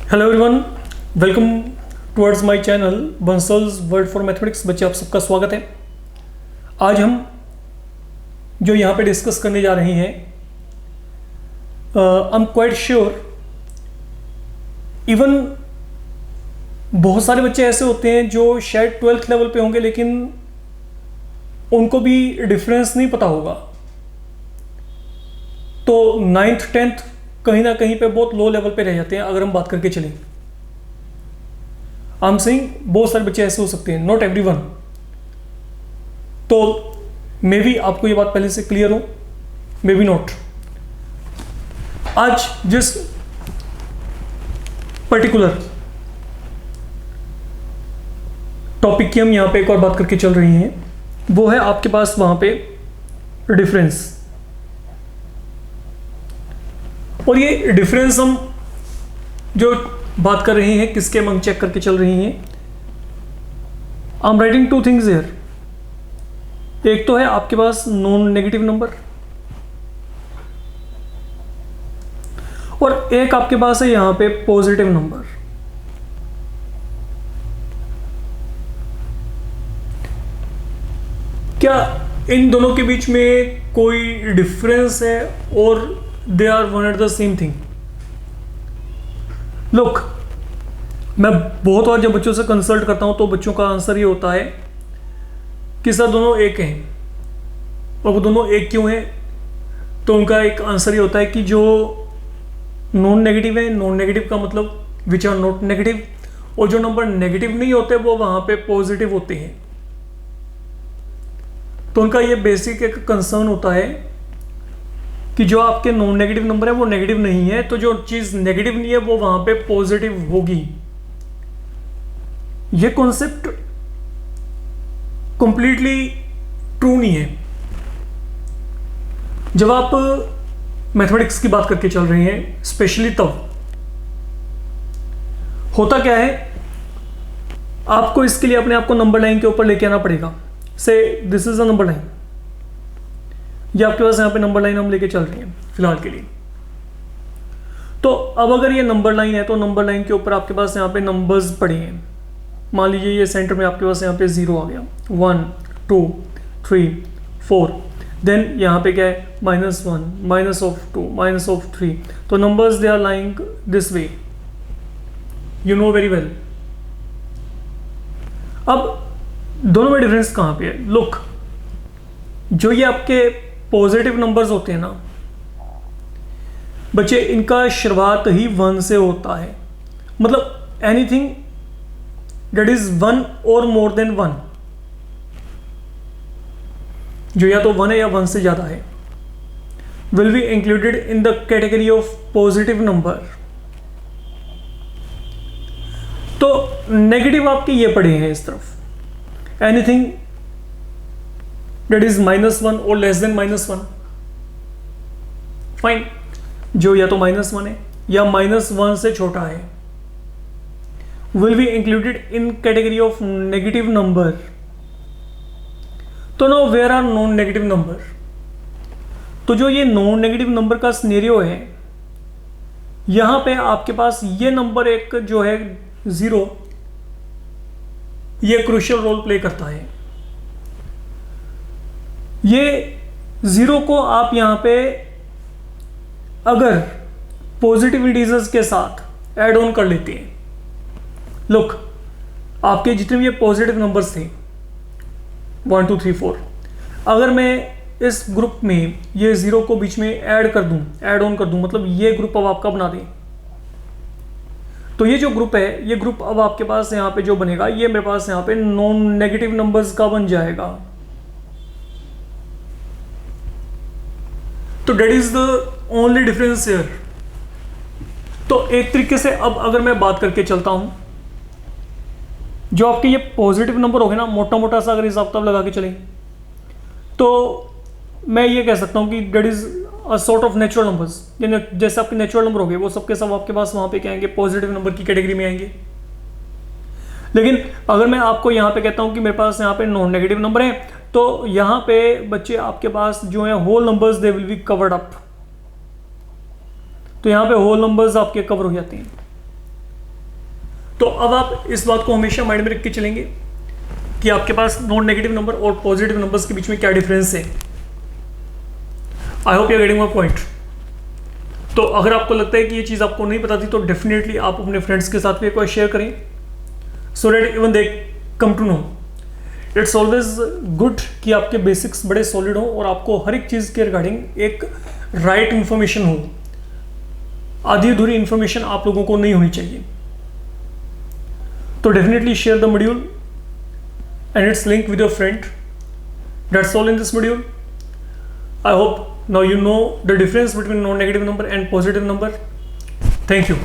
Hello everyone, welcome towards my channel Bansal's word for mathematics. बच्चे आप सबका स्वागत है। आज हम जो यहाँ पे डिस्कस करने जा रहे हैं, I am quite sure even बहुत सारे बच्चे ऐसे होते हैं जो शायद 12th लेवल पे होंगे लेकिन उनको भी डिफरेंस नहीं पता होगा। तो 9th 10th कहीं ना कहीं पे बहुत लो लेवल पे रह जाते हैं अगर हम बात करके चलें। आई एम सेइंग बहुत सारे बच्चे ऐसे हो सकते हैं, नॉट एवरीवन। तो मे बी आपको ये बात पहले से क्लियर हो, मे बी नॉट। आज जिस पर्टिकुलर टॉपिक की हम यहां पे एक और बात करके चल रही हैं वो है आपके पास वहां पे डिफरेंस। और ये डिफरेंस हम जो बात कर रहे हैं किसके अमंग चेक करके चल रही हैं। I am writing two things here. एक तो है आपके पास नॉन नेगेटिव नंबर और एक आपके पास है यहां पे पॉजिटिव नंबर। क्या इन दोनों के बीच में कोई डिफरेंस है और they are one at the same thing? Look, मैं बहुत बार जब बच्चों से कंसल्ट करता हूं तो बच्चों का आंसर ये होता है कि सर दोनों एक हैं। और वो दोनों एक क्यों हैं? तो उनका एक आंसर ये होता है कि जो नॉन नेगेटिव है, नॉन नेगेटिव का मतलब विच आर नॉट नेगेटिव, और जो नंबर नेगेटिव नहीं होते वो वहां पे पॉजिटिव होते हैं। तो उनका ये बेसिक एक कंसर्न होता है कि जो आपके नॉन नेगेटिव नंबर है वो नेगेटिव नहीं है, तो जो चीज नेगेटिव नहीं है वो वहां पे पॉजिटिव होगी। ये कॉन्सेप्ट कंप्लीटली ट्रू नहीं है। जब आप मैथमेटिक्स की बात करके चल रहे हैं स्पेशली, तब होता क्या है, आपको इसके लिए अपने आप को नंबर लाइन के ऊपर लेके आना पड़ेगा। से this is a number line, ये आपके पास यहाँ पे नंबर लाइन हम लेके चल रहे हैं फिलहाल के लिए। तो अब अगर ये नंबर लाइन है तो नंबर लाइन के ऊपर आपके पास यहाँ पे नंबर्स पड़े हैं। मान लीजिए ये सेंटर में आपके पास यहाँ पे 0 आ गया, 1 2 3 4। देन यहाँ पे क्या है, -1 -2 -3। तो numbers they are lying this way, you know very well. अब दोनों में डिफरेंस कहाँ पे है? लुक, जो ये आपके पॉजिटिव नंबर्स होते हैं ना बच्चे, इनका शुरुआत ही 1 से होता है। मतलब एनीथिंग दैट इज 1 और मोर देन 1, जो या तो 1 है या 1 से ज्यादा है, will be included in the category of positive number. तो नेगेटिव आपके ये पड़े हैं इस तरफ, एनीथिंग that is -1 और लेस देन -1, फाइन। जो या तो -1 है या -1 से छोटा है will be included in category of negative number. तो now where are non negative number? तो जो ये नॉन नेगेटिव नंबर का सिनेरियो है, यहां पे आपके पास ये नंबर एक जो है 0, ये क्रूशियल रोल प्ले करता है। ये 0 को आप यहां पे अगर पॉजिटिव इंटीजर्स के साथ ऐड ऑन कर लेते हैं, लुक आपके जितने भी ये पॉजिटिव नंबर्स थे 1 2 3 4, अगर मैं इस ग्रुप में ये 0 को बीच में ऐड ऑन कर दूं, मतलब ये ग्रुप अब आपका बना दें, तो ये जो ग्रुप है, ये ग्रुप अब आपके पास यहां पे जो बनेगा, ये मेरे पास यहां पे नॉन नेगेटिव नंबर्स का बन जाएगा। तो that is the only difference here. तो एक तरीके से अब अगर मैं बात करके चलता हूं, जो आपके ये पॉजिटिव नंबर हो गए ना, मोटा मोटा सा अगर हिसाब किताब लगा के चलें तो मैं ये कह सकता हूं कि that is a sort of natural numbers. जैसे आपके नेचुरल नंबर हो गए वो सबके सब आपके पास वहां पे क्या आएंगे, पॉजिटिव नंबर की कैटेगरी में आएंगे। लेकिन अगर मैं आपको यहां पे कहता हूं कि मेरे पास यहां पे नॉन नेगेटिव नंबर है, तो यहां पे बच्चे आपके पास जो है whole numbers they will be covered up. तो यहाँ पे होल नंबर्स आपके कवर हो जाते हैं। तो अब आप इस बात को हमेशा माइंड में रख के चलेंगे कि आपके पास नॉन नेगेटिव नंबर और पॉजिटिव नंबर्स के बीच में क्या डिफरेंस है। I hope you are getting my point. तो अगर आपको लगता है कि ये चीज़ आपको नहीं पता थी तो डेफिनेटली आप अपने फ्रेंड्स के साथ भी एक बार शेयर करें, so that even they come to know. It's always good कि आपके बेसिक्स बड़े सॉलिड हों और आपको हर एक चीज़ के रिगार्डिंग एक राइट इंफॉर्मेशन हो। आधी अधूरी इंफॉर्मेशन आप लोगों को नहीं होनी चाहिए। तो definitely share the module and its link with your friend. That's all in this module. I hope now you know the difference between non-negative number and positive number. Thank you.